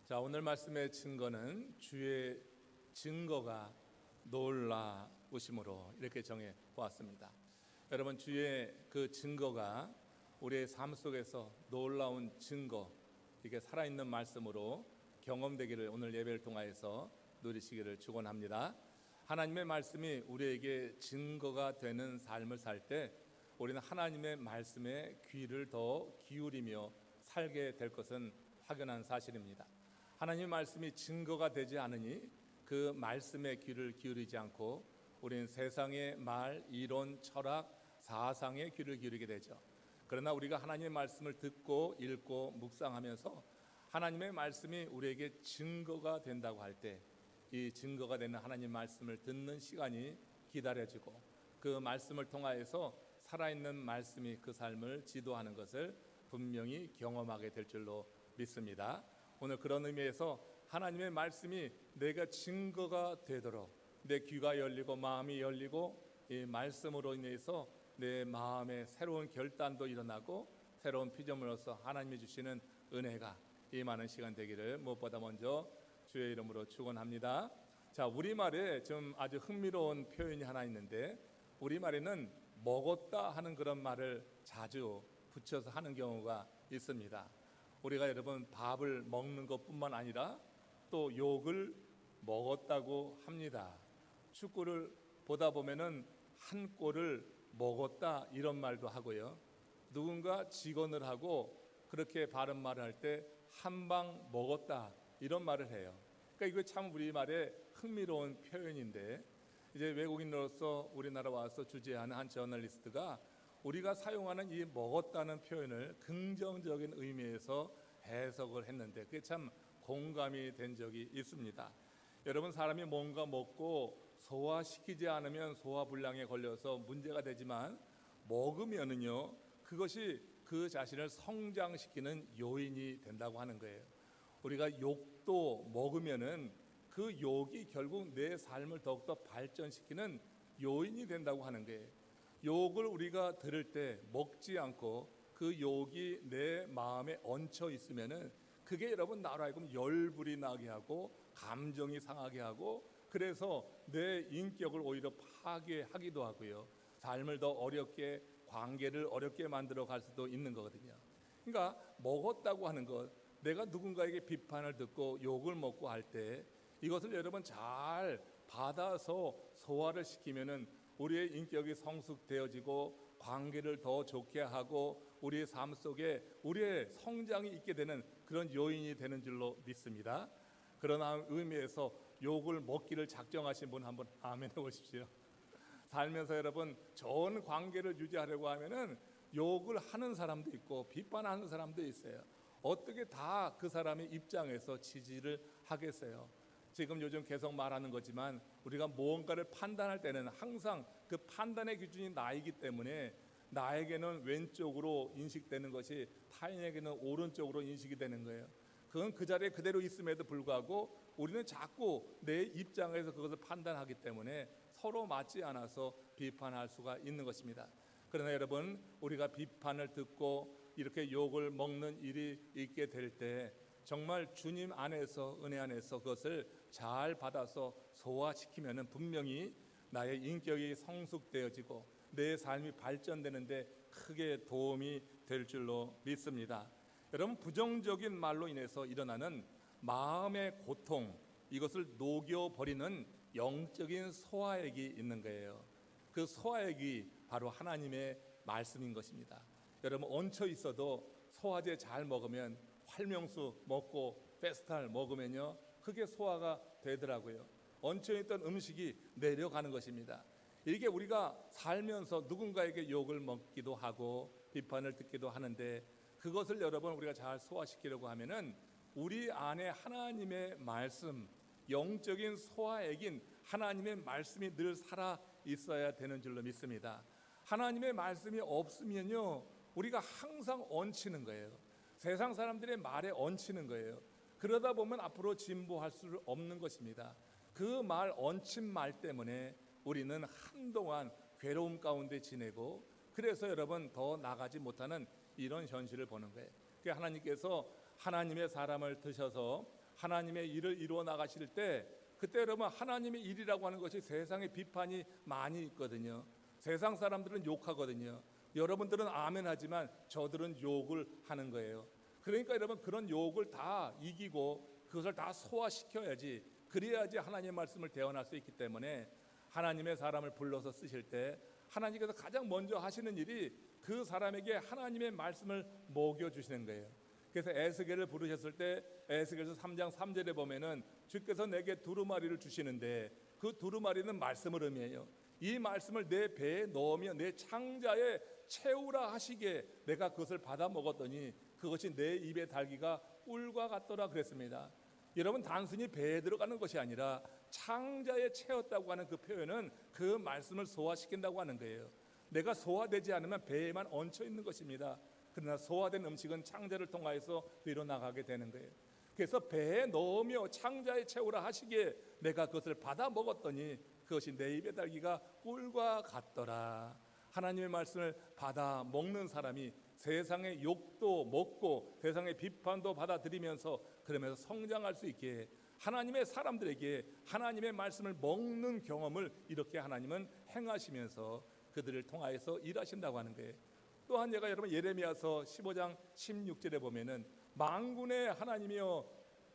자, 오늘 말씀의 증거는 주의 증거가 놀라우심으로 이렇게 정해 보았습니다. 여러분, 주의 그 증거가 우리의 삶 속에서 놀라운 증거, 이게 살아있는 말씀으로 경험되기를 오늘 예배를 통하여서 누리시기를 축원합니다. 하나님의 말씀이 우리에게 증거가 되는 삶을 살 때 우리는 하나님의 말씀에 귀를 더 기울이며 살게 될 것은 확연한 사실입니다. 하나님의 말씀이 증거가 되지 않으니 그 말씀에 귀를 기울이지 않고 우리는 세상의 말, 이론, 철학, 사상에 귀를 기울이게 되죠. 그러나 우리가 하나님의 말씀을 듣고 읽고 묵상하면서 하나님의 말씀이 우리에게 증거가 된다고 할 때 이 증거가 되는 하나님 말씀을 듣는 시간이 기다려지고 그 말씀을 통하여서 살아있는 말씀이 그 삶을 지도하는 것을 분명히 경험하게 될 줄로 믿습니다. 오늘 그런 의미에서 하나님의 말씀이 내가 증거가 되도록 내 귀가 열리고 마음이 열리고 이 말씀으로 인해서 내 마음에 새로운 결단도 일어나고 새로운 피조물로서 하나님이 주시는 은혜가 임하는 시간 되기를 무엇보다 먼저 주의 이름으로 축원합니다. 자, 우리말에 좀 아주 흥미로운 표현이 하나 있는데 우리말에는 먹었다 하는 그런 말을 자주 붙여서 하는 경우가 있습니다. 우리가 여러분 밥을 먹는 것뿐만 아니라 또 욕을 먹었다고 합니다. 축구를 보다 보면은 한 골을 먹었다 이런 말도 하고요. 누군가 직언을 하고 그렇게 바른 말을 할 때 한 방 먹었다 이런 말을 해요. 그러니까 이거 참 우리말의 흥미로운 표현인데 이제 외국인으로서 우리나라 와서 주재하는 한 저널리스트가 우리가 사용하는 이 먹었다는 표현을 긍정적인 의미에서 해석을 했는데 그게 참 공감이 된 적이 있습니다. 여러분, 사람이 뭔가 먹고 소화시키지 않으면 소화불량에 걸려서 문제가 되지만 먹으면은요 그것이 그 자신을 성장시키는 요인이 된다고 하는 거예요. 우리가 욕도 먹으면은 그 욕이 결국 내 삶을 더욱더 발전시키는 요인이 된다고 하는 거예요. 욕을 우리가 들을 때 먹지 않고 그 욕이 내 마음에 얹혀 있으면은 그게 여러분 나로 하여금 열불이 나게 하고 감정이 상하게 하고 그래서 내 인격을 오히려 파괴하기도 하고요. 삶을 더 어렵게 관계를 어렵게 만들어 갈 수도 있는 거거든요. 그러니까 먹었다고 하는 것, 내가 누군가에게 비판을 듣고 욕을 먹고 할 때 이것을 여러분 잘 받아서 소화를 시키면은 우리의 인격이 성숙되어지고 관계를 더 좋게 하고 우리의 삶 속에 우리의 성장이 있게 되는 그런 요인이 되는 줄로 믿습니다. 그러나 의미에서 욕을 먹기를 작정하신 분 한번 아멘 해보십시오. 살면서 여러분 좋은 관계를 유지하려고 하면은 욕을 하는 사람도 있고 비판하는 사람도 있어요. 어떻게 다 그 사람의 입장에서 지지를 하겠어요? 지금 요즘 계속 말하는 거지만 우리가 무언가를 판단할 때는 항상 그 판단의 기준이 나이기 때문에 나에게는 왼쪽으로 인식되는 것이 타인에게는 오른쪽으로 인식이 되는 거예요. 그건 그 자리에 그대로 있음에도 불구하고 우리는 자꾸 내 입장에서 그것을 판단하기 때문에 서로 맞지 않아서 비판할 수가 있는 것입니다. 그러나 여러분, 우리가 비판을 듣고 이렇게 욕을 먹는 일이 있게 될 때 정말 주님 안에서 은혜 안에서 그것을 잘 받아서 소화시키면은 분명히 나의 인격이 성숙되어지고 내 삶이 발전되는데 크게 도움이 될 줄로 믿습니다. 여러분, 부정적인 말로 인해서 일어나는 마음의 고통, 이것을 녹여버리는 영적인 소화액이 있는 거예요. 그 소화액이 바로 하나님의 말씀인 것입니다. 여러분, 얹혀 있어도 소화제 잘 먹으면 활명수 먹고 페스탈 먹으면요 그게 소화가 되더라고요. 얹혀있던 음식이 내려가는 것입니다. 이게 우리가 살면서 누군가에게 욕을 먹기도 하고 비판을 듣기도 하는데 그것을 여러분 우리가 잘 소화시키려고 하면은 우리 안에 하나님의 말씀, 영적인 소화액인 하나님의 말씀이 늘 살아 있어야 되는 줄로 믿습니다. 하나님의 말씀이 없으면요 우리가 항상 얹히는 거예요. 세상 사람들의 말에 얹히는 거예요. 그러다 보면 앞으로 진보할 수 없는 것입니다. 그 말 얹힌 말 때문에 우리는 한동안 괴로움 가운데 지내고 그래서 여러분 더 나가지 못하는 이런 현실을 보는 거예요. 그러니까 하나님께서 하나님의 사람을 드셔서 하나님의 일을 이루어 나가실 때, 그때 여러분 하나님의 일이라고 하는 것이 세상에 비판이 많이 있거든요. 세상 사람들은 욕하거든요. 여러분들은 아멘 하지만 저들은 욕을 하는 거예요. 그러니까 여러분 그런 욕을 다 이기고 그것을 다 소화시켜야지, 그래야지 하나님의 말씀을 대언할 수 있기 때문에 하나님의 사람을 불러서 쓰실 때 하나님께서 가장 먼저 하시는 일이 그 사람에게 하나님의 말씀을 먹여주시는 거예요. 그래서 에스겔을 부르셨을 때 에스겔서 3장 3절에 보면은 주께서 내게 두루마리를 주시는데 그 두루마리는 말씀을 의미해요. 이 말씀을 내 배에 넣으며 내 창자에 채우라 하시기에 내가 그것을 받아 먹었더니 그것이 내 입에 달기가 꿀과 같더라 그랬습니다. 여러분 단순히 배에 들어가는 것이 아니라 창자에 채웠다고 하는 그 표현은 그 말씀을 소화시킨다고 하는 거예요. 내가 소화되지 않으면 배에만 얹혀 있는 것입니다. 그러나 소화된 음식은 창자를 통하여서 위로 나가게 되는 거예요. 그래서 배에 넣으며 창자에 채우라 하시기에 내가 그것을 받아 먹었더니 그것이 내 입에 달기가 꿀과 같더라. 하나님의 말씀을 받아 먹는 사람이 세상의 욕도 먹고 세상의 비판도 받아들이면서 그러면서 성장할 수 있게 하나님의 사람들에게 하나님의 말씀을 먹는 경험을 이렇게 하나님은 행하시면서 그들을 통하여서 일하신다고 하는 거예요. 또한 제가 여러분 예레미야서 15장 16절에 보면은 만군의 하나님이여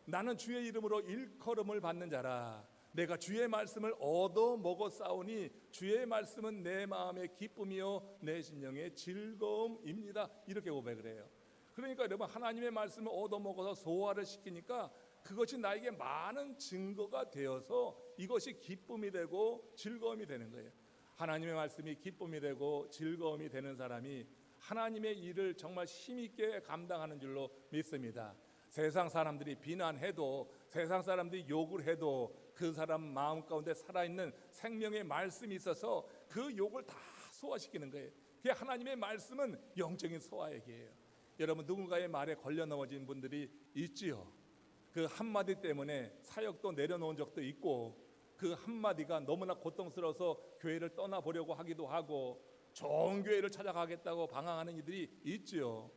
나는 주의 이름으로 일컬음을 받는 자라. 내가 주의 말씀을 얻어 먹었사오니 주의 말씀은 내 마음의 기쁨이요 내 심령의 즐거움입니다. 이렇게 고백을 해요. 그러니까 여러분 하나님의 말씀을 얻어 먹어서 소화를 시키니까 그것이 나에게 많은 증거가 되어서 이것이 기쁨이 되고 즐거움이 되는 거예요. 하나님의 말씀이 기쁨이 되고 즐거움이 되는 사람이 하나님의 일을 정말 힘있게 감당하는 줄로 믿습니다. 세상 사람들이 비난해도 세상 사람들이 욕을 해도 그 사람 마음 가운데 살아있는 생명의 말씀이 있어서 그 욕을 다 소화시키는 거예요. 그 하나님의 말씀은 영적인 소화액이에요. 여러분 누군가의 말에 걸려 넘어진 분들이 있지요. 그 한마디 때문에 사역도 내려놓은 적도 있고 그 한마디가 너무나 고통스러워서 교회를 떠나보려고 하기도 하고 좋은 교회를 찾아가겠다고 방황하는 이들이 있지요.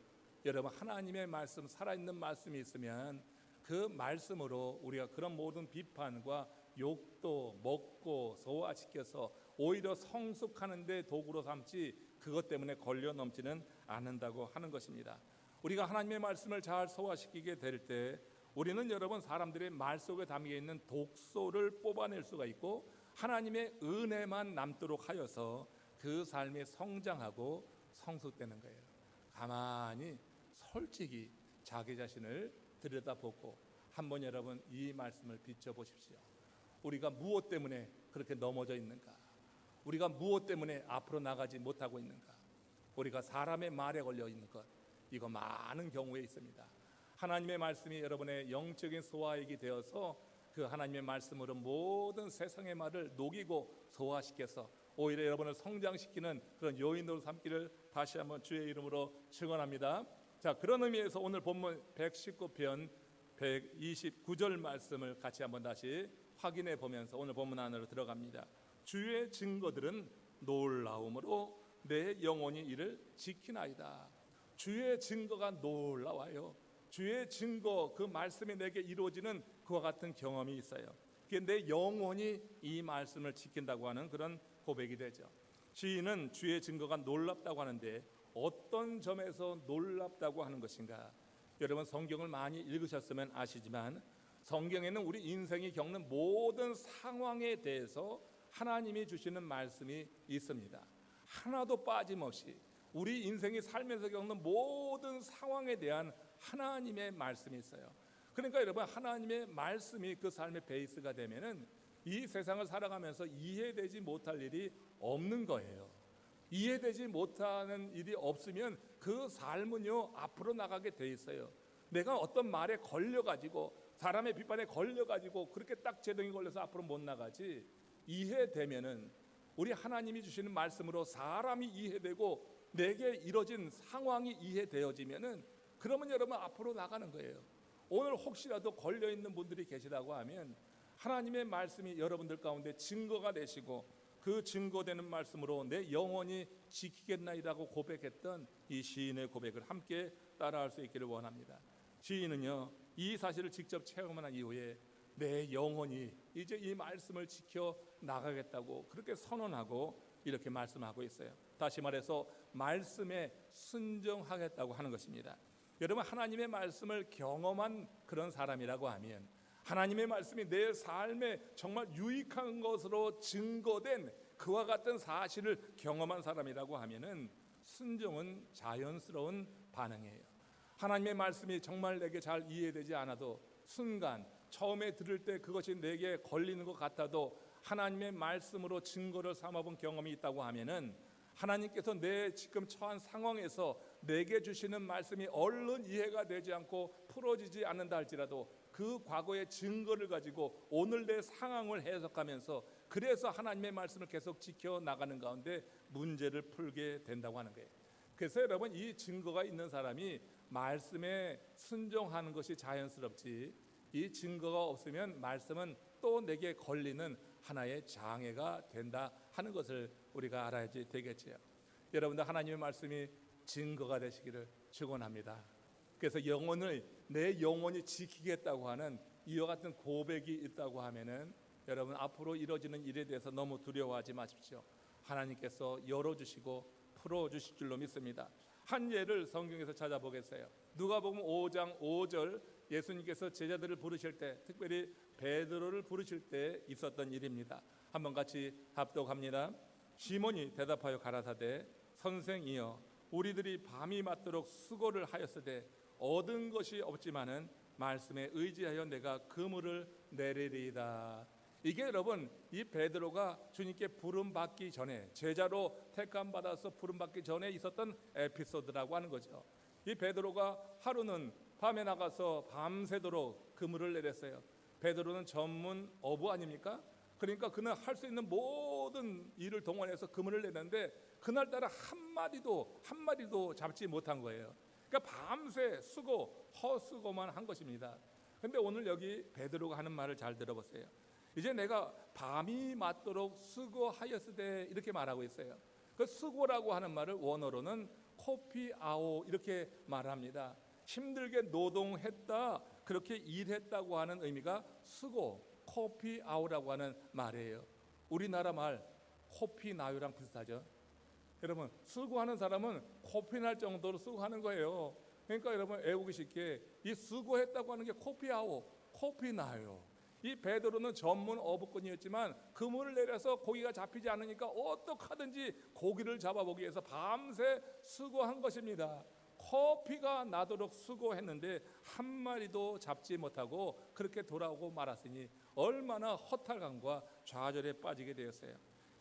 여러분 하나님의 말씀, 살아있는 말씀이 있으면 그 말씀으로 우리가 그런 모든 비판과 욕도 먹고 소화시켜서 오히려 성숙하는 데 도구로 삼지 그것 때문에 걸려 넘지는 않는다고 하는 것입니다. 우리가 하나님의 말씀을 잘 소화시키게 될 때 우리는 여러분 사람들의 말 속에 담겨 있는 독소를 뽑아낼 수가 있고 하나님의 은혜만 남도록 하여서 그 삶이 성장하고 성숙되는 거예요. 가만히 솔직히 자기 자신을 들여다보고 한번 여러분 이 말씀을 비춰보십시오. 우리가 무엇 때문에 그렇게 넘어져 있는가? 우리가 무엇 때문에 앞으로 나가지 못하고 있는가? 우리가 사람의 말에 걸려 있는 것, 이거 많은 경우에 있습니다. 하나님의 말씀이 여러분의 영적인 소화액이 되어서 그 하나님의 말씀으로 모든 세상의 말을 녹이고 소화시켜서 오히려 여러분을 성장시키는 그런 요인으로 삼기를 다시 한번 주의 이름으로 축원합니다. 자, 그런 의미에서 오늘 본문 119편 129절 말씀을 같이 한번 다시 확인해 보면서 오늘 본문 안으로 들어갑니다. 주의 증거들은 놀라움으로 내 영혼이 이를 지키나이다. 주의 증거가 놀라워요. 주의 증거, 그 말씀이 내게 이루어지는 그와 같은 경험이 있어요. 그게 내 영혼이 이 말씀을 지킨다고 하는 그런 고백이 되죠. 시인은 주의 증거가 놀랍다고 하는데 어떤 점에서 놀랍다고 하는 것인가? 여러분 성경을 많이 읽으셨으면 아시지만 성경에는 우리 인생이 겪는 모든 상황에 대해서 하나님이 주시는 말씀이 있습니다. 하나도 빠짐없이 우리 인생이 살면서 겪는 모든 상황에 대한 하나님의 말씀이 있어요. 그러니까 여러분 하나님의 말씀이 그 삶의 베이스가 되면은 이 세상을 살아가면서 이해되지 못할 일이 없는 거예요. 이해되지 못하는 일이 없으면 그 삶은요 앞으로 나가게 돼 있어요. 내가 어떤 말에 걸려가지고 사람의 비판에 걸려가지고 그렇게 딱 제동이 걸려서 앞으로 못 나가지, 이해되면은 우리 하나님이 주시는 말씀으로 사람이 이해되고 내게 이뤄진 상황이 이해되어지면은 그러면 여러분 앞으로 나가는 거예요. 오늘 혹시라도 걸려있는 분들이 계시다고 하면 하나님의 말씀이 여러분들 가운데 증거가 되시고 그 증거되는 말씀으로 내 영혼이 지키겠나이라고 고백했던 이 시인의 고백을 함께 따라할 수 있기를 원합니다. 시인은요 이 사실을 직접 체험한 이후에 내 영혼이 이제 이 말씀을 지켜 나가겠다고 그렇게 선언하고 이렇게 말씀하고 있어요. 다시 말해서 말씀에 순종하겠다고 하는 것입니다. 여러분, 하나님의 말씀을 경험한 그런 사람이라고 하면, 하나님의 말씀이 내 삶에 정말 유익한 것으로 증거된 그와 같은 사실을 경험한 사람이라고 하면은 순종은 자연스러운 반응이에요. 하나님의 말씀이 정말 내게 잘 이해되지 않아도 순간 처음에 들을 때 그것이 내게 걸리는 것 같아도 하나님의 말씀으로 증거를 삼아본 경험이 있다고 하면은 하나님께서 내 지금 처한 상황에서 내게 주시는 말씀이 얼른 이해가 되지 않고 풀어지지 않는다 할지라도 그 과거의 증거를 가지고 오늘 내 상황을 해석하면서 그래서 하나님의 말씀을 계속 지켜나가는 가운데 문제를 풀게 된다고 하는 거예요. 그래서 여러분, 이 증거가 있는 사람이 말씀에 순종하는 것이 자연스럽지, 이 증거가 없으면 말씀은 또 내게 걸리는 하나의 장애가 된다 하는 것을 우리가 알아야지 되겠지요. 여러분들, 하나님의 말씀이 증거가 되시기를 축원합니다. 그래서 내 영혼이 지키겠다고 하는 이와 같은 고백이 있다고 하면은 여러분, 앞으로 이루어지는 일에 대해서 너무 두려워하지 마십시오. 하나님께서 열어주시고 풀어주실 줄로 믿습니다. 한 예를 성경에서 찾아보겠어요. 누가복음 5장 5절, 예수님께서 제자들을 부르실 때, 특별히 베드로를 부르실 때 있었던 일입니다. 한번 같이 합독합니다. 시몬이 대답하여 가라사대, 선생이여, 우리들이 밤이 맞도록 수고를 하였으되 얻은 것이 없지만은 말씀에 의지하여 내가 그물을 내리리이다. 이게 여러분, 이 베드로가 주님께 부름 받기 전에, 제자로 택함 받아서 부름 받기 전에 있었던 에피소드라고 하는 거죠. 이 베드로가 하루는 밤에 나가서 밤새도록 그물을 내렸어요. 베드로는 전문 어부 아닙니까? 그러니까 그는 할 수 있는 모든 일을 동원해서 그물을 내는데 그날따라 한 마리도 잡지 못한 거예요. 그러니까 밤새 헛수고만 한 것입니다. 그런데 오늘 여기 베드로가 하는 말을 잘 들어보세요. 이제 내가 밤이 맞도록 수고하였으되, 이렇게 말하고 있어요. 그 수고라고 하는 말을 원어로는 코피아오 이렇게 말합니다. 힘들게 노동했다, 그렇게 일했다고 하는 의미가 수고, 코피아오라고 하는 말이에요. 우리나라 말 코피나요랑 비슷하죠. 여러분, 수고하는 사람은 코피날 정도로 수고하는 거예요. 그러니까 여러분, 외우기 쉽게 이 수고했다고 하는 게 코피아오, 코피나요. 이 베드로는 전문 어부꾼이었지만 그물을 내려서 고기가 잡히지 않으니까 어떻게든지 고기를 잡아보기 위해서 밤새 수고한 것입니다. 커피가 나도록 수고했는데 한 마리도 잡지 못하고 그렇게 돌아오고 말았으니 얼마나 허탈감과 좌절에 빠지게 되었어요.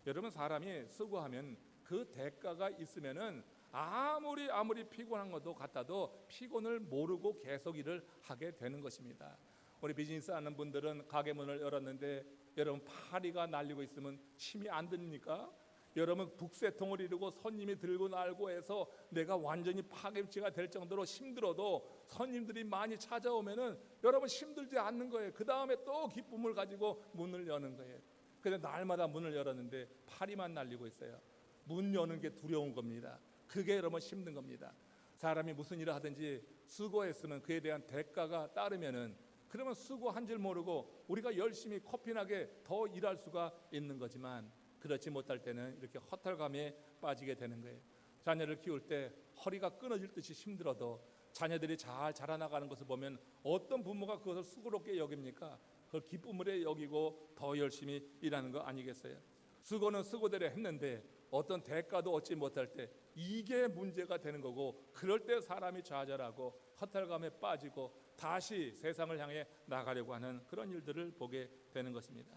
여러분, 사람이 수고하면 그 대가가 있으면은 아무리 피곤한 것도 같아도 피곤을 모르고 계속 일을 하게 되는 것입니다. 우리 비즈니스 하는 분들은 가게 문을 열었는데 여러분, 파리가 날리고 있으면 힘이 안 듭니까? 여러분, 북새통을 이루고 손님이 들고 날고 해서 내가 완전히 파김치가 될 정도로 힘들어도 손님들이 많이 찾아오면은 여러분 힘들지 않는 거예요. 그 다음에 또 기쁨을 가지고 문을 여는 거예요. 근데 날마다 문을 열었는데 파리만 날리고 있어요. 문 여는 게 두려운 겁니다. 그게 여러분 힘든 겁니다. 사람이 무슨 일을 하든지 수고했으면 그에 대한 대가가 따르면은, 그러면 수고한 줄 모르고 우리가 열심히 커피나게 더 일할 수가 있는 거지만 그렇지 못할 때는 이렇게 허탈감에 빠지게 되는 거예요. 자녀를 키울 때 허리가 끊어질 듯이 힘들어도 자녀들이 잘 자라나가는 것을 보면 어떤 부모가 그것을 수고롭게 여깁니까? 그걸 기쁨으로 여기고 더 열심히 일하는 거 아니겠어요? 수고는 수고대로 했는데 어떤 대가도 얻지 못할 때 이게 문제가 되는 거고, 그럴 때 사람이 좌절하고 허탈감에 빠지고 다시 세상을 향해 나가려고 하는 그런 일들을 보게 되는 것입니다.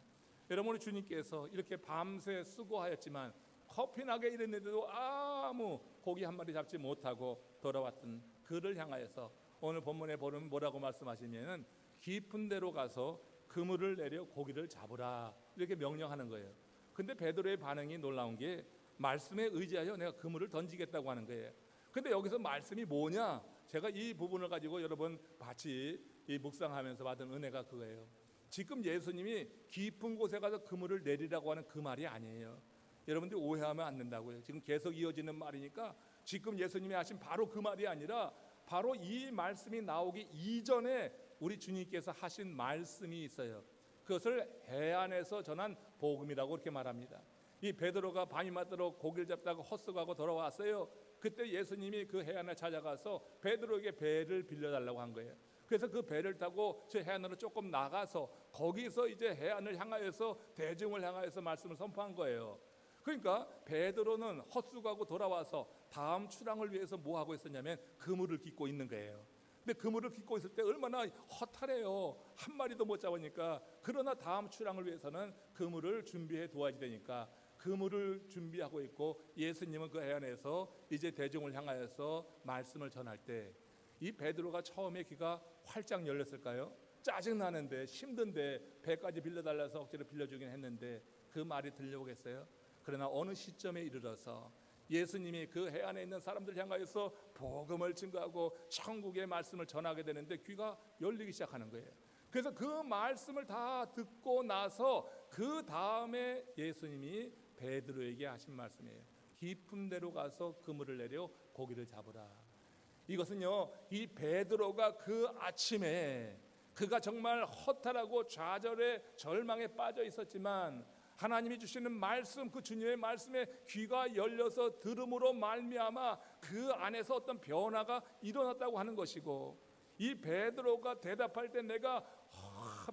여러분, 주님께서 이렇게 밤새 수고하였지만 커피나게 일했는데도 아무 고기 한 마리 잡지 못하고 돌아왔던 그를 향하여서 오늘 본문에 보면 뭐라고 말씀하시면은 깊은 데로 가서 그물을 내려 고기를 잡으라, 이렇게 명령하는 거예요. 근데 베드로의 반응이 놀라운 게 말씀에 의지하여 내가 그물을 던지겠다고 하는 거예요. 근데 여기서 말씀이 뭐냐? 제가 이 부분을 가지고 여러분 같이 이 묵상하면서 받은 은혜가 그거예요. 지금 예수님이 깊은 곳에 가서 그물을 내리라고 하는 그 말이 아니에요. 여러분들이 오해하면 안 된다고요. 지금 계속 이어지는 말이니까 지금 예수님이 하신 바로 그 말이 아니라 바로 이 말씀이 나오기 이전에 우리 주님께서 하신 말씀이 있어요. 그것을 해안에서 전한 복음이라고 그렇게 말합니다. 이 베드로가 밤이 맞도록 고기를 잡다가 헛수고하고 돌아왔어요. 그때 예수님이 그 해안에 찾아가서 베드로에게 배를 빌려달라고 한 거예요. 그래서 그 배를 타고 저 해안으로 조금 나가서 거기서 이제 해안을 향하여서 대중을 향하여서 말씀을 선포한 거예요. 그러니까 베드로는 헛수고하고 돌아와서 다음 출항을 위해서 뭐 하고 있었냐면 그물을 깃고 있는 거예요. 근데 그물을 깃고 있을 때 얼마나 허탈해요. 한 마리도 못 잡으니까. 그러나 다음 출항을 위해서는 그물을 준비해 두어야 되니까 그물을 준비하고 있고, 예수님은 그 해안에서 이제 대중을 향하여서 말씀을 전할 때 이 베드로가 처음에 귀가 활짝 열렸을까요? 짜증나는데 힘든데 배까지 빌려달라서 억지로 빌려주긴 했는데 그 말이 들려오겠어요? 그러나 어느 시점에 이르러서 예수님이 그 해안에 있는 사람들 향하여서 복음을 증거하고 천국의 말씀을 전하게 되는데 귀가 열리기 시작하는 거예요. 그래서 그 말씀을 다 듣고 나서 그 다음에 예수님이 베드로에게 하신 말씀이에요. 깊은 데로 가서 그물을 내려 고기를 잡으라. 이것은요, 이 베드로가 그 아침에 그가 정말 허탈하고 좌절에 절망에 빠져 있었지만 하나님이 주시는 말씀, 그 주님의 말씀에 귀가 열려서 들음으로 말미암아 그 안에서 어떤 변화가 일어났다고 하는 것이고, 이 베드로가 대답할 때 내가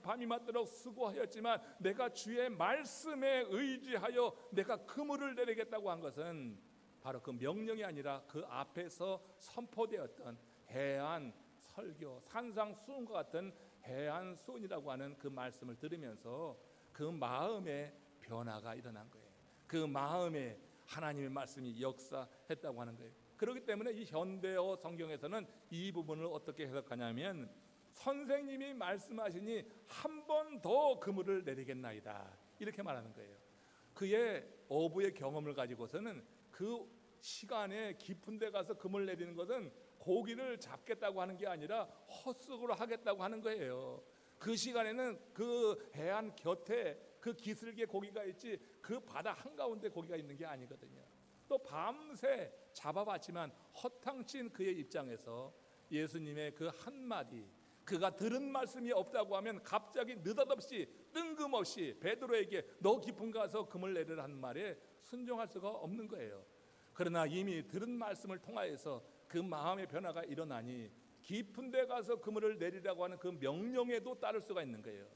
밤이 맞도록 수고하였지만 내가 주의 말씀에 의지하여 내가 그물을 내리겠다고 한 것은 바로 그 명령이 아니라 그 앞에서 선포되었던 해안 설교, 산상수훈과 같은 해안 수훈이라고 하는 그 말씀을 들으면서 그 마음에 변화가 일어난 거예요. 그 마음에 하나님의 말씀이 역사했다고 하는 거예요. 그렇기 때문에 이 현대어 성경에서는 이 부분을 어떻게 해석하냐면, 선생님이 말씀하시니 한 번 더 그물을 내리겠나이다, 이렇게 말하는 거예요. 그의 어부의 경험을 가지고서는 그 시간에 깊은 데 가서 그물 내리는 것은 고기를 잡겠다고 하는 게 아니라 헛수고로 하겠다고 하는 거예요. 그 시간에는 그 해안 곁에 그 기슭에 고기가 있지 그 바다 한가운데 고기가 있는 게 아니거든요. 또 밤새 잡아봤지만 허탕친 그의 입장에서 예수님의 그 한마디, 그가 들은 말씀이 없다고 하면 갑자기 느닷없이 뜬금없이 베드로에게 너 깊은 가서 그물 내리라 한 말에 순종할 수가 없는 거예요. 그러나 이미 들은 말씀을 통하여서 그 마음의 변화가 일어나니 깊은 데 가서 그물을 내리라고 하는 그 명령에도 따를 수가 있는 거예요.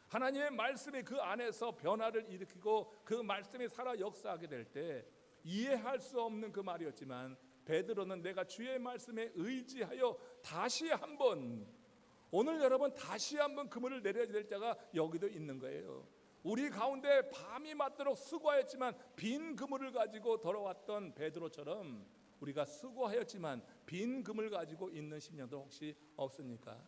하나님의 말씀이 그 안에서 변화를 일으키고 그 말씀이 살아 역사하게 될 때 이해할 수 없는 그 말이었지만 베드로는 내가 주의 말씀에 의지하여 다시 한번, 오늘 여러분 다시 한번 그물을 내려야 될 자가 여기도 있는 거예요. 우리 가운데 밤이 맞도록 수고하였지만 빈 그물을 가지고 돌아왔던 베드로처럼 우리가 수고하였지만 빈 그물 가지고 있는 심령도 혹시 없습니까?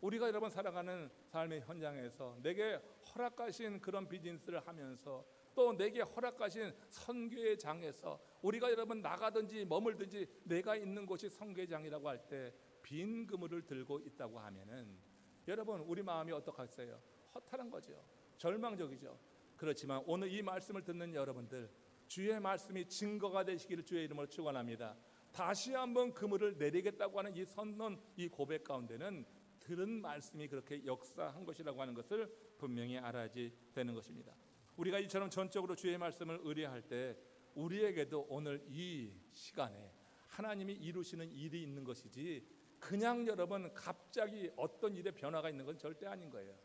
우리가 여러분 살아가는 삶의 현장에서 내게 허락하신 그런 비즈니스를 하면서 또 내게 허락하신 선교의 장에서 우리가 여러분 나가든지 머물든지 내가 있는 곳이 선교의 장이라고 할 때 빈 그물을 들고 있다고 하면은 여러분 우리 마음이 어떡하겠어요? 허탈한 거죠. 절망적이죠. 그렇지만 오늘 이 말씀을 듣는 여러분들, 주의 말씀이 증거가 되시기를 주의 이름으로 축원합니다. 다시 한번 그물을 내리겠다고 하는 이 선언, 이 고백 가운데는 들은 말씀이 그렇게 역사한 것이라고 하는 것을 분명히 알아야지 되는 것입니다. 우리가 이처럼 전적으로 주의 말씀을 의뢰할 때 우리에게도 오늘 이 시간에 하나님이 이루시는 일이 있는 것이지 그냥 여러분 갑자기 어떤 일에 변화가 있는 건 절대 아닌 거예요.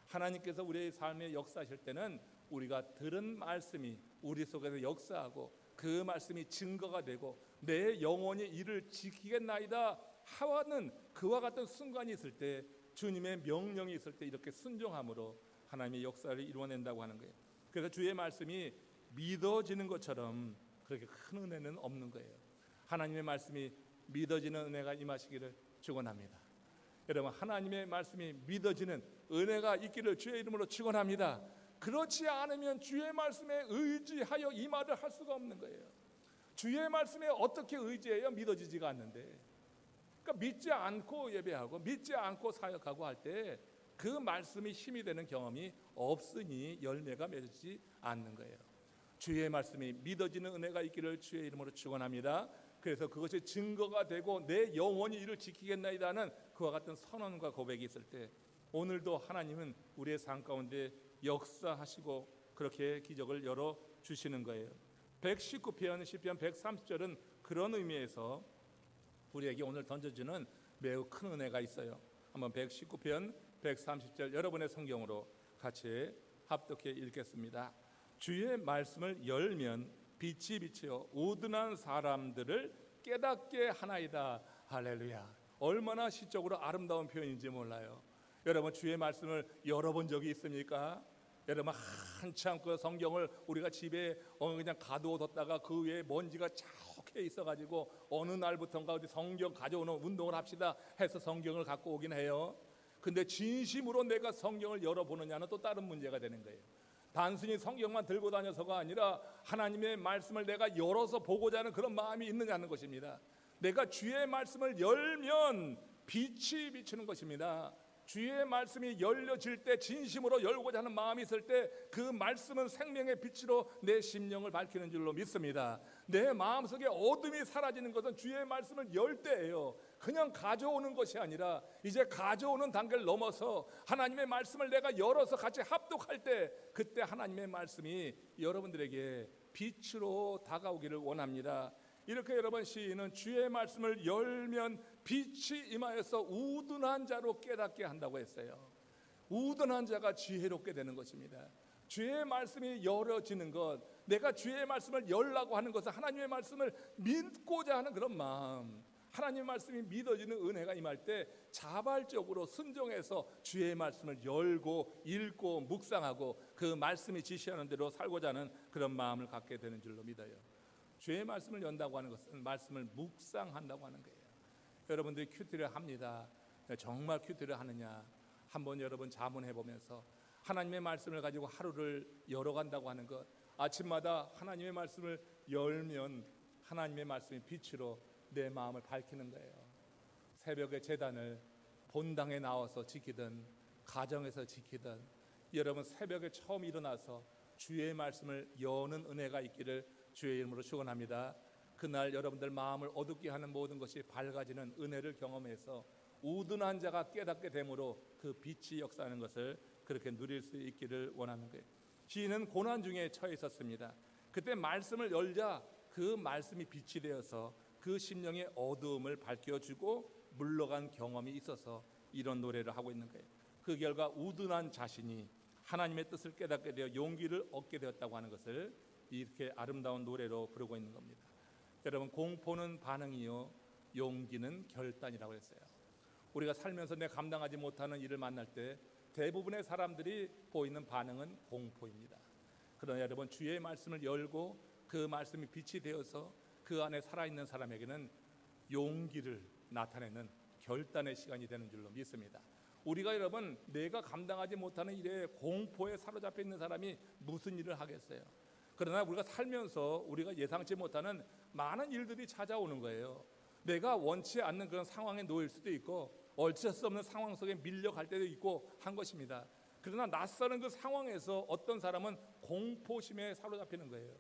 하나님께서 우리의 삶에 역사하실 때는 우리가 들은 말씀이 우리 속에서 역사하고 그 말씀이 증거가 되고 내 영혼이 이를 지키겠나이다 하와는 그와 같은 순간이 있을 때, 주님의 명령이 있을 때 이렇게 순종함으로 하나님의 역사를 이루어낸다고 하는 거예요. 그래서 주의 말씀이 믿어지는 것처럼 그렇게 큰 은혜는 없는 거예요. 하나님의 말씀이 믿어지는 은혜가 임하시기를 축원합니다. 여러분, 하나님의 말씀이 믿어지는 은혜가 있기를 주의 이름으로 축원합니다. 그렇지 않으면 주의 말씀에 의지하여 이 말을 할 수가 없는 거예요. 주의 말씀에 어떻게 의지해야 믿어지지가 않는데, 그러니까 믿지 않고 예배하고 믿지 않고 사역하고 할 때 그 말씀이 힘이 되는 경험이 없으니 열매가 맺지 않는 거예요. 주의 말씀이 믿어지는 은혜가 있기를 주의 이름으로 축원합니다. 그래서 그것이 증거가 되고 내 영원히 이를 지키겠나이다는 그와 같은 선언과 고백이 있을 때 오늘도 하나님은 우리의 삶 가운데 역사하시고 그렇게 기적을 열어 주시는 거예요. 119편 시편 130절은 그런 의미에서 우리에게 오늘 던져주는 매우 큰 은혜가 있어요. 한번 119편 130절 여러분의 성경으로 같이 합독해 읽겠습니다. 주의 말씀을 열면 빛이 비치어 우둔한 사람들을 깨닫게 하나이다. 할렐루야. 얼마나 시적으로 아름다운 표현인지 몰라요. 여러분 주의 말씀을 열어본 적이 있습니까? 여러분 한참 그 성경을 우리가 집에 그냥 가두어뒀다가 그 위에 먼지가 자욱해 있어가지고 어느 날부터인가 어디 성경 가져오는 운동을 합시다 해서 성경을 갖고 오긴 해요. 근데 진심으로 내가 성경을 열어보느냐는 또 다른 문제가 되는 거예요. 단순히 성경만 들고 다녀서가 아니라 하나님의 말씀을 내가 열어서 보고자 하는 그런 마음이 있느냐는 것입니다. 내가 주의 말씀을 열면 빛이 비치는 것입니다. 주의 말씀이 열려질 때 진심으로 열고자 하는 마음이 있을 때 그 말씀은 생명의 빛으로 내 심령을 밝히는 줄로 믿습니다. 내 마음속에 어둠이 사라지는 것은 주의 말씀을 열 때예요. 그냥 가져오는 것이 아니라 이제 가져오는 단계를 넘어서 하나님의 말씀을 내가 열어서 같이 합독할 때 그때 하나님의 말씀이 여러분들에게 빛으로 다가오기를 원합니다. 이렇게 여러분 시인은 주의 말씀을 열면 빛이 임하여서 우둔한 자로 깨닫게 한다고 했어요. 우둔한 자가 지혜롭게 되는 것입니다. 주의 말씀이 열어지는 것, 내가 주의 말씀을 열라고 하는 것은 하나님의 말씀을 믿고자 하는 그런 마음, 하나님의 말씀이 믿어지는 은혜가 임할 때 자발적으로 순종해서 주의 말씀을 열고 읽고 묵상하고 그 말씀이 지시하는 대로 살고자 하는 그런 마음을 갖게 되는 줄로 믿어요. 주의 말씀을 연다고 하는 것은 말씀을 묵상한다고 하는 거예요. 여러분들이 큐티를 합니다. 정말 큐티를 하느냐 한번 여러분 자문해 보면서 하나님의 말씀을 가지고 하루를 열어간다고 하는 것, 아침마다 하나님의 말씀을 열면 하나님의 말씀이 빛으로 내 마음을 밝히는 거예요. 새벽에 제단을 본당에 나와서 지키든 가정에서 지키든 여러분 새벽에 처음 일어나서 주의 말씀을 여는 은혜가 있기를 주의 이름으로 축원합니다. 그날 여러분들 마음을 어둡게 하는 모든 것이 밝아지는 은혜를 경험해서 우둔한 자가 깨닫게 되므로 그 빛이 역사하는 것을 그렇게 누릴 수 있기를 원하는 거예요. 시인은 고난 중에 처해 있었습니다. 그때 말씀을 열자 그 말씀이 빛이 되어서 그 심령의 어두움을 밝혀주고 물러간 경험이 있어서 이런 노래를 하고 있는 거예요. 그 결과 우둔한 자신이 하나님의 뜻을 깨닫게 되어 용기를 얻게 되었다고 하는 것을 이렇게 아름다운 노래로 부르고 있는 겁니다. 여러분 공포는 반응이요 용기는 결단이라고 했어요. 우리가 살면서 내가 감당하지 못하는 일을 만날 때 대부분의 사람들이 보이는 반응은 공포입니다. 그러나 여러분 주의 말씀을 열고 그 말씀이 빛이 되어서 그 안에 살아있는 사람에게는 용기를 나타내는 결단의 시간이 되는 줄로 믿습니다. 우리가 여러분 내가 감당하지 못하는 일에 공포에 사로잡혀 있는 사람이 무슨 일을 하겠어요? 그러나 우리가 살면서 우리가 예상치 못하는 많은 일들이 찾아오는 거예요. 내가 원치 않는 그런 상황에 놓일 수도 있고 어쩔 수 없는 상황 속에 밀려갈 때도 있고 한 것입니다. 그러나 낯서는 그 상황에서 어떤 사람은 공포심에 사로잡히는 거예요.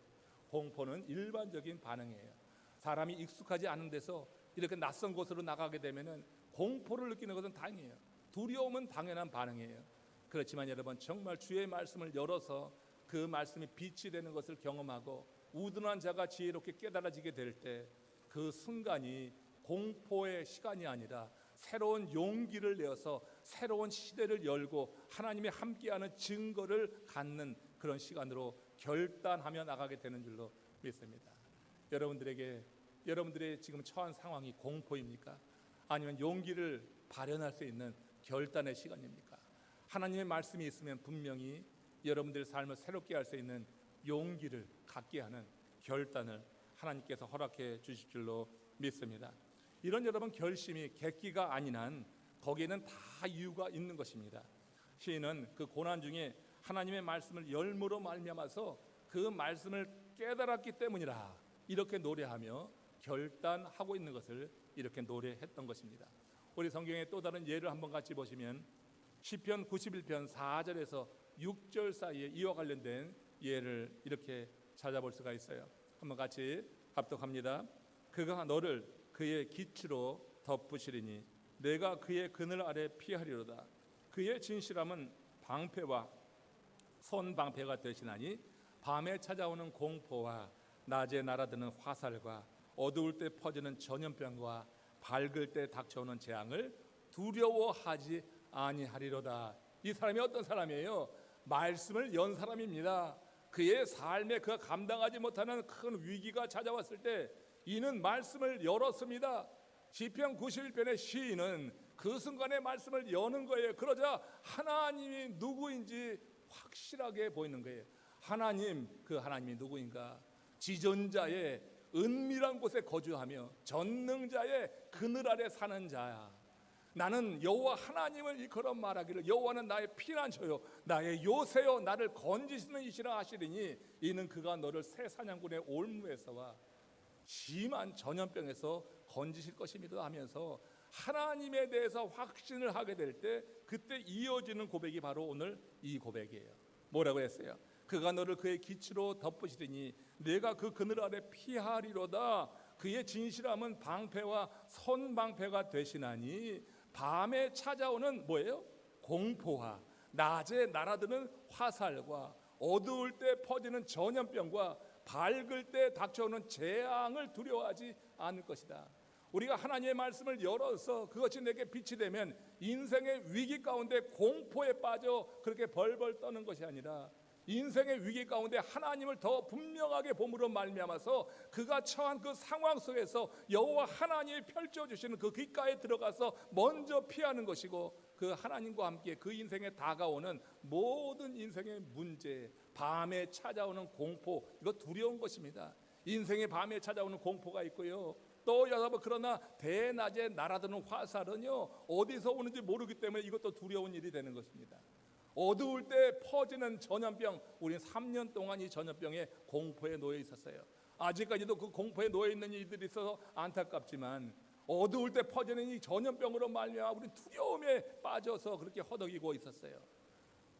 공포는 일반적인 반응이에요. 사람이 익숙하지 않은 데서 이렇게 낯선 곳으로 나가게 되면은 공포를 느끼는 것은 당연해요. 두려움은 당연한 반응이에요. 그렇지만 여러분 정말 주의 말씀을 열어서 그 말씀이 빛이 되는 것을 경험하고 우둔한 자가 지혜롭게 깨달아지게 될 때 그 순간이 공포의 시간이 아니라 새로운 용기를 내어서 새로운 시대를 열고 하나님이 함께하는 증거를 갖는 그런 시간으로 결단하며 나가게 되는 줄로 믿습니다. 여러분들의 지금 처한 상황이 공포입니까? 아니면 용기를 발현할 수 있는 결단의 시간입니까? 하나님의 말씀이 있으면 분명히 여러분들의 삶을 새롭게 할 수 있는 용기를 갖게 하는 결단을 하나님께서 허락해 주실 줄로 믿습니다. 이런 여러분 결심이 객기가 아닌 한 거기에는 다 이유가 있는 것입니다. 시인은 그 고난 중에 하나님의 말씀을 열므로 말미암아서 그 말씀을 깨달았기 때문이라 이렇게 노래하며 결단하고 있는 것을 이렇게 노래했던 것입니다. 우리 성경의 또 다른 예를 한번 같이 보시면 시편 91편 4절에서 6절 사이에 이와 관련된 예를 이렇게 찾아볼 수가 있어요. 한번 같이 합독합니다. 그가 너를 그의 기치로 덮으시리니 내가 그의 그늘 아래 피하리로다. 그의 진실함은 방패와 선방패가 되시나니 밤에 찾아오는 공포와 낮에 날아드는 화살과 어두울 때 퍼지는 전염병과 밝을 때 닥쳐오는 재앙을 두려워하지 아니하리로다. 이 사람이 어떤 사람이에요? 말씀을 연 사람입니다. 그의 삶에 그가 감당하지 못하는 큰 위기가 찾아왔을 때 이는 말씀을 열었습니다. 시편 91편의 시인은 그 순간에 말씀을 여는 거예요. 그러자 하나님이 누구인지 확실하게 보이는 거예요. 하나님, 그 하나님이 누구인가? 지존자의 은밀한 곳에 거주하며 전능자의 그늘 아래 사는 자야. 나는 여호와 하나님을 일컬어 말하기를 여호와는 나의 피난처요 나의 요새요 나를 건지시는 이시라 하시리니 이는 그가 너를 새 사냥꾼의 올무에서와 심한 전염병에서 건지실 것입니다 하면서 하나님에 대해서 확신을 하게 될 때 그때 이어지는 고백이 바로 오늘 이 고백이에요. 뭐라고 했어요? 그가 너를 그의 기치로 덮으시리니 내가 그 그늘 아래 피하리로다. 그의 진실함은 방패와 선방패가 되시나니 밤에 찾아오는 뭐예요? 공포와 낮에 날아드는 화살과 어두울 때 퍼지는 전염병과 밝을 때 닥쳐오는 재앙을 두려워하지 않을 것이다. 우리가 하나님의 말씀을 열어서 그것이 내게 빛이 되면 인생의 위기 가운데 공포에 빠져 그렇게 벌벌 떠는 것이 아니라 인생의 위기 가운데 하나님을 더 분명하게 봄으로 말미암아서 그가 처한 그 상황 속에서 여호와 하나님이 펼쳐주시는 그 귓가에 들어가서 먼저 피하는 것이고 그 하나님과 함께 그 인생에 다가오는 모든 인생의 문제, 밤에 찾아오는 공포, 이거 두려운 것입니다. 인생의 밤에 찾아오는 공포가 있고요. 또 여러분 그러나 대낮에 날아드는 화살은요 어디서 오는지 모르기 때문에 이것도 두려운 일이 되는 것입니다. 어두울 때 퍼지는 전염병, 우리는 3년 동안 이 전염병에 공포에 놓여 있었어요. 아직까지도 그 공포에 놓여 있는 이들이 있어서 안타깝지만 어두울 때 퍼지는 이 전염병으로 말미암아 우리는 두려움에 빠져서 그렇게 허덕이고 있었어요.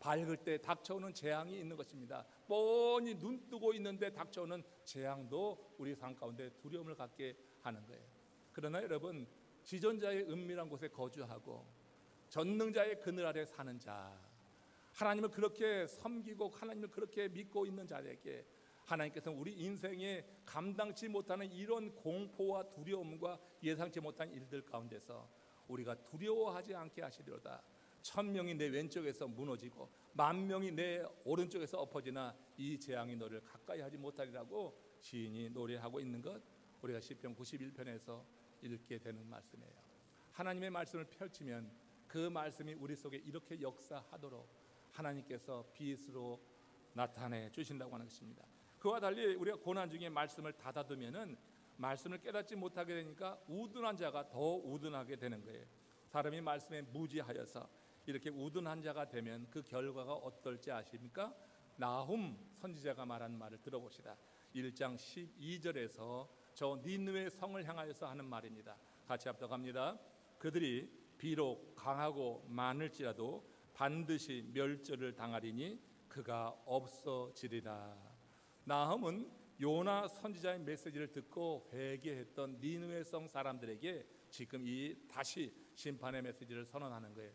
밝을 때 닥쳐오는 재앙이 있는 것입니다. 뻔히 눈 뜨고 있는데 닥쳐오는 재앙도 우리 삶 가운데 두려움을 갖게 하는 거예요. 그러나 여러분 지존자의 은밀한 곳에 거주하고 전능자의 그늘 아래 사는 자, 하나님을 그렇게 섬기고 하나님을 그렇게 믿고 있는 자에게 하나님께서는 우리 인생에 감당치 못하는 이런 공포와 두려움과 예상치 못한 일들 가운데서 우리가 두려워하지 않게 하시리로다. 1000명이 내 왼쪽에서 무너지고 10,000명이 내 오른쪽에서 엎어지나 이 재앙이 너를 가까이 하지 못하리라고 시인이 노래하고 있는 것, 우리가 시편 91편에서 읽게 되는 말씀이에요. 하나님의 말씀을 펼치면 그 말씀이 우리 속에 이렇게 역사하도록 하나님께서 빛으로 나타내 주신다고 하는 것입니다. 그와 달리 우리가 고난 중에 말씀을 닫아두면은 말씀을 깨닫지 못하게 되니까 우둔한 자가 더 우둔하게 되는 거예요. 사람이 말씀에 무지하여서 이렇게 우둔한 자가 되면 그 결과가 어떨지 아십니까? 나훔 선지자가 말한 말을 들어봅시다. 1장 12절에서 저 니느웨 성을 향하여서 하는 말입니다. 같이 합독합니다. 그들이 비록 강하고 많을지라도 반드시 멸절을 당하리니 그가 없어지리라. 나훔은 요나 선지자의 메시지를 듣고 회개했던 니느웨 성 사람들에게 지금 이 다시 심판의 메시지를 선언하는 거예요.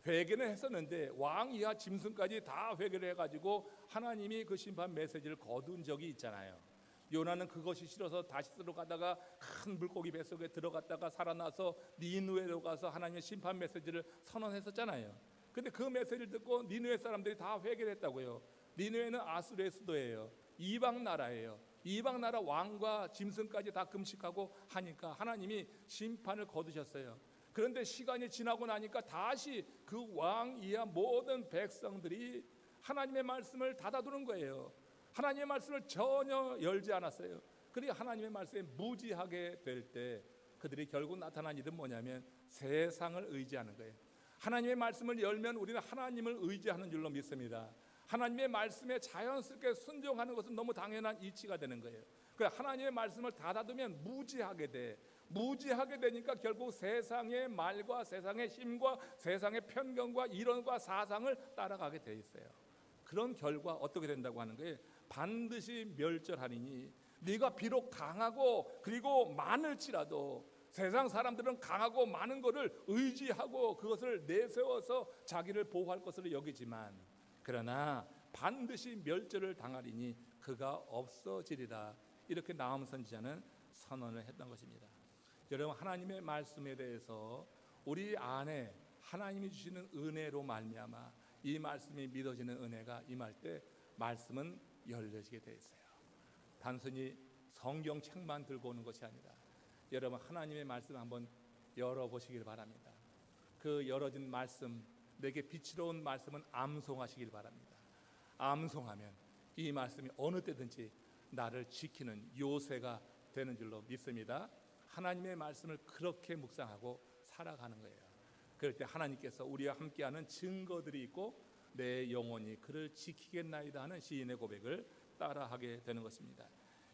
회개는 했었는데 왕 이하 짐승까지 다 회개를 해가지고 하나님이 그 심판 메시지를 거둔 적이 있잖아요. 요나는 그것이 싫어서 다시스로 가다가 큰 물고기 뱃속에 들어갔다가 살아나서 니느웨로 가서 하나님의 심판 메시지를 선언했었잖아요. 근데 그 메시지를 듣고 니느웨 사람들이 다 회개를 했다고요. 니느웨는 아수르의 수도예요. 이방 나라예요. 이방 나라 왕과 짐승까지 다 금식하고 하니까 하나님이 심판을 거두셨어요. 그런데 시간이 지나고 나니까 다시 그 왕 이하 모든 백성들이 하나님의 말씀을 닫아두는 거예요. 하나님의 말씀을 전혀 열지 않았어요. 그러니까 하나님의 말씀에 무지하게 될 때 그들이 결국 나타난 일은 뭐냐면 세상을 의지하는 거예요. 하나님의 말씀을 열면 우리는 하나님을 의지하는 줄로 믿습니다. 하나님의 말씀에 자연스럽게 순종하는 것은 너무 당연한 이치가 되는 거예요. 그러니까 하나님의 말씀을 닫아두면 무지하게 돼. 무지하게 되니까 결국 세상의 말과 세상의 힘과 세상의 편견과 이론과 사상을 따라가게 돼 있어요. 그런 결과 어떻게 된다고 하는 거예요? 반드시 멸절하리니 네가 비록 강하고 그리고 많을지라도 세상 사람들은 강하고 많은 것을 의지하고 그것을 내세워서 자기를 보호할 것으로 여기지만 그러나 반드시 멸절을 당하리니 그가 없어지리라. 이렇게 나음 선지자는 선언을 했던 것입니다. 여러분, 하나님의 말씀에 대해서 우리 안에 하나님이 주시는 은혜로 말미암아 이 말씀이 믿어지는 은혜가 임할 때 말씀은 열려지게 되어 있어요. 단순히 성경책만 들고 오는 것이 아니라 여러분, 하나님의 말씀 한번 열어보시길 바랍니다. 그 열어진 말씀, 내게 빛으로 온 말씀은 암송하시길 바랍니다. 암송하면 이 말씀이 어느 때든지 나를 지키는 요새가 되는 줄로 믿습니다. 하나님의 말씀을 그렇게 묵상하고 살아가는 거예요. 그럴 때 하나님께서 우리와 함께하는 증거들이 있고 내 영혼이 그를 지키겠나이다 하는 시인의 고백을 따라하게 되는 것입니다.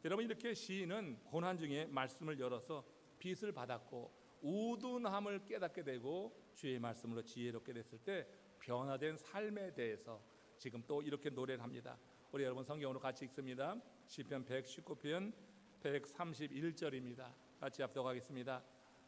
여러분, 이렇게 시인은 고난 중에 말씀을 열어서 빛을 받았고 우둔함을 깨닫게 되고 주의 말씀으로 지혜롭게 됐을 때 변화된 삶에 대해서 지금 또 이렇게 노래를 합니다. 우리 여러분 성경으로 같이 읽습니다. 시편 119편 131절입니다. 같이 합독하겠습니다.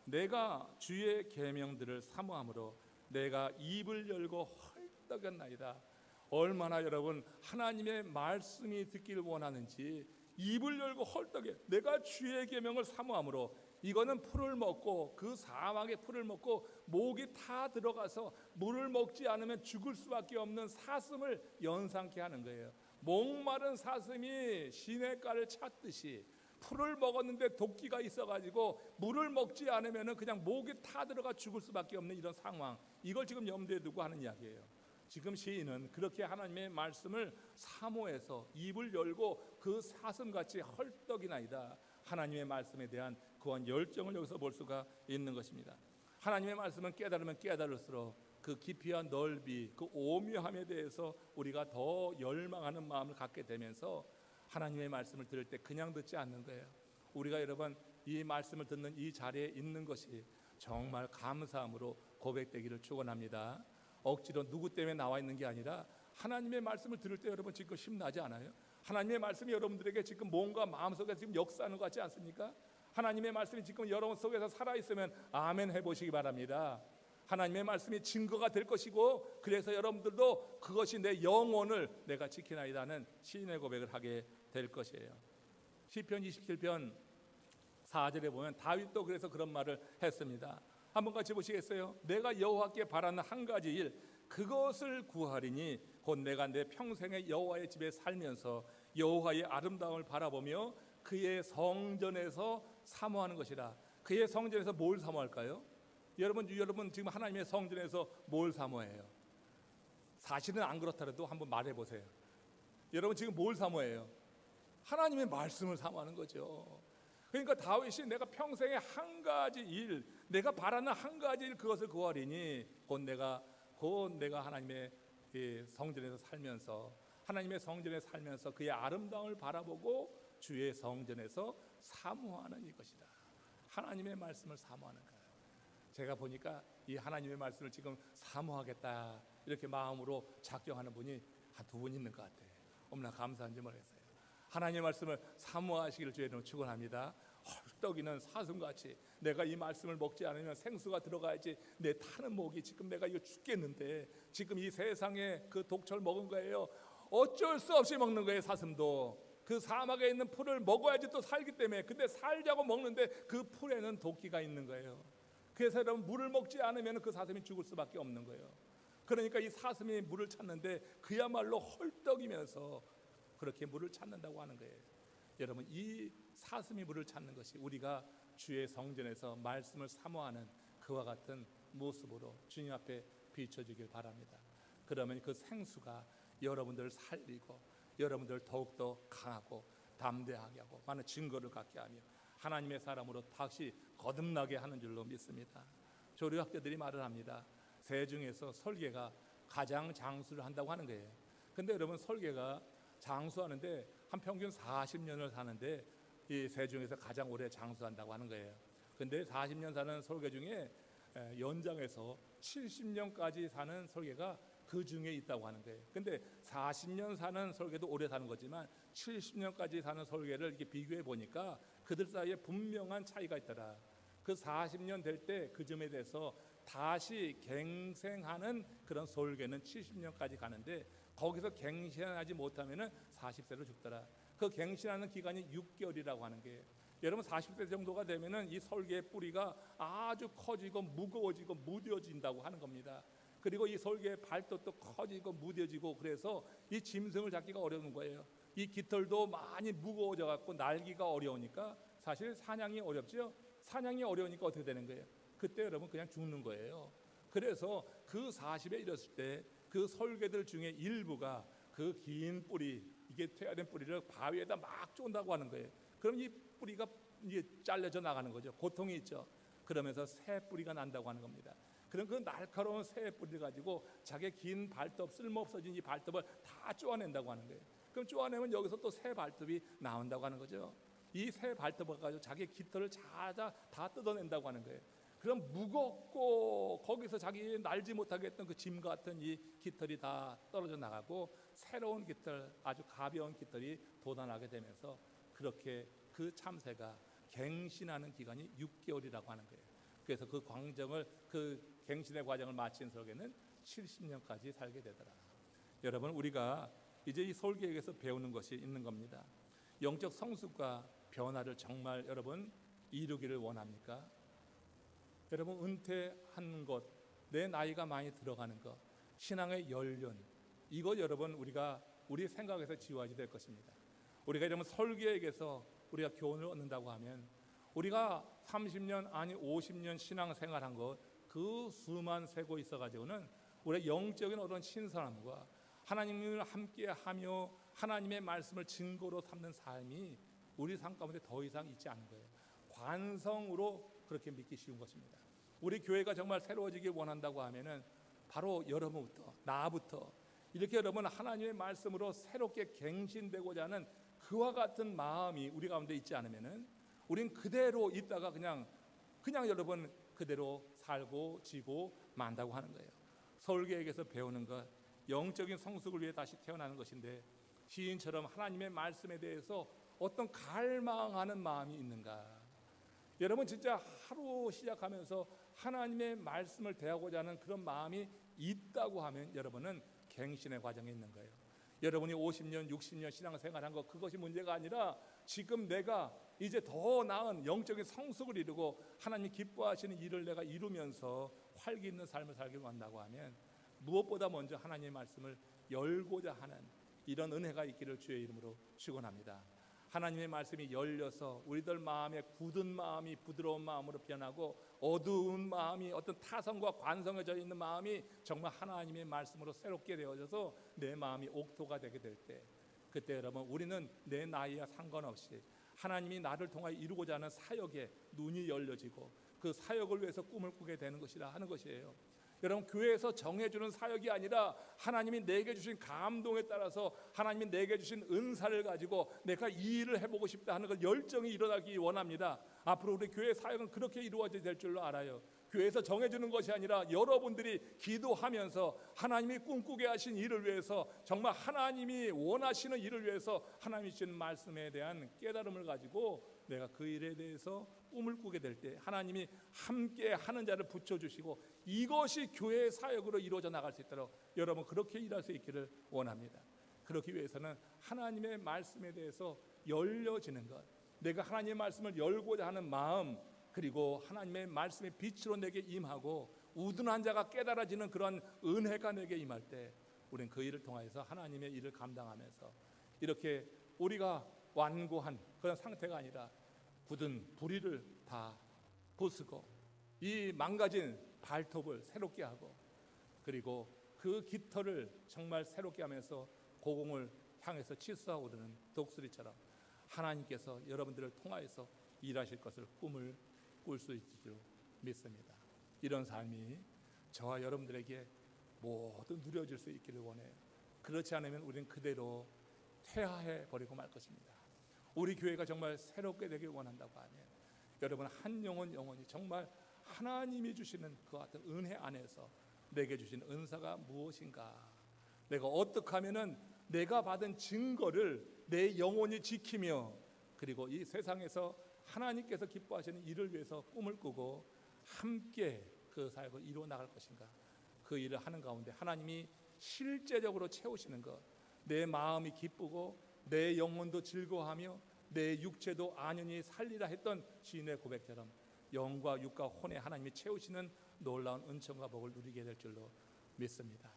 내가 주의 계명들을 사모함으로 내가 입을 열고 헐떡였나이다. 얼마나 여러분 하나님의 말씀이 듣기를 원하는지 입을 열고 헐떡해. 내가 주의 계명을 사모함으로, 이거는 풀을 먹고 그 사막의 풀을 먹고 목이 타 들어가서 물을 먹지 않으면 죽을 수밖에 없는 사슴을 연상케 하는 거예요. 목마른 사슴이 시냇가를 찾듯이 풀을 먹었는데 도끼가 있어가지고 물을 먹지 않으면 그냥 목이 타 들어가 죽을 수밖에 없는 이런 상황, 이걸 지금 염두에 두고 하는 이야기예요. 지금 시인은 그렇게 하나님의 말씀을 사모해서 입을 열고 그 사슴같이 헐떡이나이다. 하나님의 말씀에 대한 그한 열정을 여기서 볼 수가 있는 것입니다. 하나님의 말씀은 깨달으면 깨달을수록 그 깊이와 넓이, 그 오묘함에 대해서 우리가 더 열망하는 마음을 갖게 되면서 하나님의 말씀을 들을 때 그냥 듣지 않는 거예요. 우리가 여러분 이 말씀을 듣는 이 자리에 있는 것이 정말 감사함으로 고백되기를 축원합니다. 억지로 누구 때문에 나와 있는 게 아니라 하나님의 말씀을 들을 때 여러분 지금 힘나지 않아요? 하나님의 말씀이 여러분들에게 지금 뭔가 마음속에 지금 역사하는 것 같지 않습니까? 하나님의 말씀이 지금 여러분 속에서 살아있으면 아멘 해보시기 바랍니다. 하나님의 말씀이 증거가 될 것이고, 그래서 여러분들도 그것이 내 영혼을 내가 지키나이다는 시인의 고백을 하게 될 것이에요. 시편 27편 4절에 보면 다윗도 그래서 그런 말을 했습니다. 한번 같이 보시겠어요? 내가 여호와께 바라는 한 가지 일, 그것을 구하리니 곧 내가 내 평생에 여호와의 집에 살면서 여호와의 아름다움을 바라보며 그의 성전에서 사모하는 것이라. 그의 성전에서 뭘 사모할까요? 여러분 지금 하나님의 성전에서 뭘 사모해요? 사실은 안 그렇더라도 한번 말해보세요. 여러분 지금 뭘 사모해요? 하나님의 말씀을 사모하는 거죠. 그러니까 다윗이 내가 평생에 한 가지 일, 내가 바라는 한 가지 일, 그것을 구하리니 곧 내가 하나님의 성전에서 살면서, 하나님의 성전에 살면서 그의 아름다움을 바라보고 주의 성전에서 사모하는 이것이다. 하나님의 말씀을 사모하는 거예요. 제가 보니까 이 하나님의 말씀을 지금 사모하겠다 이렇게 마음으로 작정하는 분이 한 두 분 있는 것 같아요. 너무나 감사한지 모르겠어요. 하나님의 말씀을 사모하시기를 주의 이름으로 축원합니다. 헐떡이는 사슴같이 내가 이 말씀을 먹지 않으면 생수가 들어가야지 내 타는 목이, 지금 내가 이거 죽겠는데 지금 이 세상에 그 독초를 먹은 거예요. 어쩔 수 없이 먹는 거예요. 사슴도 그 사막에 있는 풀을 먹어야지 또 살기 때문에. 근데 살자고 먹는데 그 풀에는 도끼가 있는 거예요. 그래서 여러분 물을 먹지 않으면 그 사슴이 죽을 수밖에 없는 거예요. 그러니까 이 사슴이 물을 찾는데 그야말로 헐떡이면서 그렇게 물을 찾는다고 하는 거예요. 여러분 이 사슴이 물을 찾는 것이 우리가 주의 성전에서 말씀을 사모하는 그와 같은 모습으로 주님 앞에 비춰주길 바랍니다. 그러면 그 생수가 여러분들을 살리고 여러분들을 더욱더 강하고 담대하게 하고 많은 증거를 갖게 하며 하나님의 사람으로 다시 거듭나게 하는 줄로 믿습니다. 조류학자들이 말을 합니다. 새 중에서 설계가 가장 장수를 한다고 하는 거예요. 근데 여러분 설계가 장수하는데 한 평균 40년을 사는데 이 새 중에서 가장 오래 장수한다고 하는 거예요. 근데 40년 사는 설계 중에 연장해서 70년까지 사는 설계가 그 중에 있다고 하는 거예요. 근데 40년 사는 설계도 오래 사는 거지만 70년까지 사는 설계를 이렇게 비교해 보니까 그들 사이에 분명한 차이가 있더라. 그 40년 될 때 그 점에 대해서 다시 갱생하는 그런 설계는 70년까지 가는데 거기서 갱신하지 못하면은 40세로 죽더라. 그 갱신하는 기간이 6개월이라고 하는 게, 여러분 40세 정도가 되면은 이 설계의 뿌리가 아주 커지고 무거워지고 무뎌진다고 하는 겁니다. 그리고 이 설계의 발톱도 커지고 무뎌지고, 그래서 이 짐승을 잡기가 어려운 거예요. 이 깃털도 많이 무거워져 갖고 날기가 어려우니까 사실 사냥이 어렵죠. 사냥이 어려우니까 어떻게 되는 거예요? 그때 여러분 그냥 죽는 거예요. 그래서 그 40에 이르렀을 때 그 설계들 중에 일부가 그 긴 뿌리, 이게 퇴화된 뿌리를 바위에다 막 쫀다고 하는 거예요. 그럼 이 뿌리가 이제 잘려져 나가는 거죠. 고통이 있죠. 그러면서 새 뿌리가 난다고 하는 겁니다. 그럼 그 날카로운 새 뿌리를 가지고 자기의 긴 발톱, 쓸모없어진 이 발톱을 다 쪼아낸다고 하는 거예요. 그럼 쪼아내면 여기서 또 새 발톱이 나온다고 하는 거죠. 이 새 발톱을 가지고 자기의 깃털을 다 뜯어낸다고 하는 거예요. 그럼 무겁고 거기서 자기 날지 못하게 했던 그 짐 같은 이 깃털이 다 떨어져 나가고 새로운 깃털, 아주 가벼운 깃털이 돋아나게 되면서 그렇게 그 참새가 갱신하는 기간이 6개월이라고 하는 거예요. 그래서 그 광정을, 그 갱신의 과정을 마친 설계는 70년까지 살게 되더라. 여러분, 우리가 이제 이 설계에서 배우는 것이 있는 겁니다. 영적 성숙과 변화를 정말 여러분 이루기를 원합니까? 여러분, 은퇴한 것, 내 나이가 많이 들어가는 것, 신앙의 연륜, 이거 여러분 우리가 우리 생각에서 지워야지 될 것입니다. 우리가 이러면 설계에게서 우리가 교훈을 얻는다고 하면 우리가 30년 아니 50년 신앙생활한 것, 그 수만 세고 있어가지고는 우리의 영적인 어떤 신선함과 하나님을 함께하며 하나님의 말씀을 증거로 삼는 삶이 우리 삶 가운데 더 이상 있지 않은 거예요. 관성으로 그렇게 믿기 쉬운 것입니다. 우리 교회가 정말 새로워지길 원한다고 하면은 바로 여러분부터, 나부터 이렇게 여러분 하나님의 말씀으로 새롭게 갱신되고자 하는 그와 같은 마음이 우리 가운데 있지 않으면은 우린 그대로 있다가 그냥 여러분 그대로 살고 지고 만다고 하는 거예요. 설계에게서 배우는 것, 영적인 성숙을 위해 다시 태어나는 것인데, 시인처럼 하나님의 말씀에 대해서 어떤 갈망하는 마음이 있는가? 여러분 진짜 하루 시작하면서 하나님의 말씀을 대하고자 하는 그런 마음이 있다고 하면 여러분은 갱신의 과정에 있는 거예요. 여러분이 50년, 60년 신앙생활한 것, 그것이 문제가 아니라 지금 내가 이제 더 나은 영적인 성숙을 이루고 하나님 기뻐하시는 일을 내가 이루면서 활기 있는 삶을 살길 원한다고 하면 무엇보다 먼저 하나님의 말씀을 열고자 하는 이런 은혜가 있기를 주의 이름으로 축원합니다. 하나님의 말씀이 열려서 우리들 마음의 굳은 마음이 부드러운 마음으로 변하고 어두운 마음이 어떤 타성과 관성에 져 있는 마음이 정말 하나님의 말씀으로 새롭게 되어져서 내 마음이 옥토가 되게 될 때, 그때 여러분 우리는 내 나이와 상관없이 하나님이 나를 통하여 이루고자 하는 사역에 눈이 열려지고 그 사역을 위해서 꿈을 꾸게 되는 것이라 하는 것이에요. 여러분, 교회에서 정해주는 사역이 아니라 하나님이 내게 주신 감동에 따라서 하나님이 내게 주신 은사를 가지고 내가 이 일을 해보고 싶다 하는 그 열정이 일어나기 원합니다. 앞으로 우리 교회 사역은 그렇게 이루어져야 될 줄로 알아요. 교회에서 정해주는 것이 아니라 여러분들이 기도하면서 하나님이 꿈꾸게 하신 일을 위해서, 정말 하나님이 원하시는 일을 위해서 하나님이 주신 말씀에 대한 깨달음을 가지고 내가 그 일에 대해서 꿈을 꾸게 될 때 하나님이 함께 하는 자를 붙여주시고 이것이 교회의 사역으로 이루어져 나갈 수 있도록 여러분 그렇게 일할 수 있기를 원합니다. 그렇기 위해서는 하나님의 말씀에 대해서 열려지는 것, 내가 하나님의 말씀을 열고자 하는 마음, 그리고 하나님의 말씀의 빛으로 내게 임하고 우둔한 자가 깨달아지는 그런 은혜가 내게 임할 때 우리는 그 일을 통해서 하나님의 일을 감당하면서 이렇게 우리가 완고한 그런 상태가 아니라 굳은 부리를 다 부수고 이 망가진 발톱을 새롭게 하고 그리고 그 깃털을 정말 새롭게 하면서 고공을 향해서 치수하고 오르는 독수리처럼 하나님께서 여러분들을 통하여서 일하실 것을 꿈을 꿀 수 있을 줄 믿습니다. 이런 삶이 저와 여러분들에게 모두 누려질 수 있기를 원해요. 그렇지 않으면 우리는 그대로 퇴화해 버리고 말 것입니다. 우리 교회가 정말 새롭게 되길 원한다고 하면 여러분 한 영혼이 정말 하나님이 주시는 그 같은 은혜 안에서 내게 주신 은사가 무엇인가? 내가 어떻게 하면은 내가 받은 증거를 내 영혼이 지키며 그리고 이 세상에서 하나님께서 기뻐하시는 일을 위해서 꿈을 꾸고 함께 그 사역을 이루어 나갈 것인가? 그 일을 하는 가운데 하나님이 실제적으로 채우시는 것, 내 마음이 기쁘고 내 영혼도 즐거워하며 내 육체도 안연히 살리라 했던 시인의 고백처럼 영과 육과 혼에 하나님이 채우시는 놀라운 은총과 복을 누리게 될 줄로 믿습니다.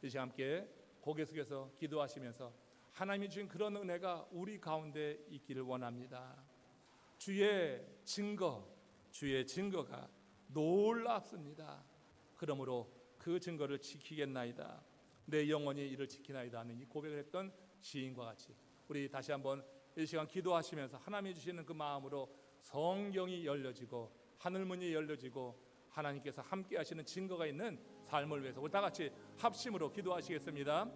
이 시간 함께 고개 숙여서 기도하시면서 하나님이 주신 그런 은혜가 우리 가운데 있기를 원합니다. 주의 증거가 놀랍습니다. 그러므로 그 증거를 지키겠나이다. 내 영혼이 이를 지키나이다 하는 이 고백을 했던 시인과 같이 우리 다시 한번 이 시간 기도하시면서 하나님이 주시는 그 마음으로 성경이 열려지고 하늘문이 열려지고 하나님께서 함께 하시는 증거가 있는 삶을 위해서 우리 다 같이 합심으로 기도하시겠습니다.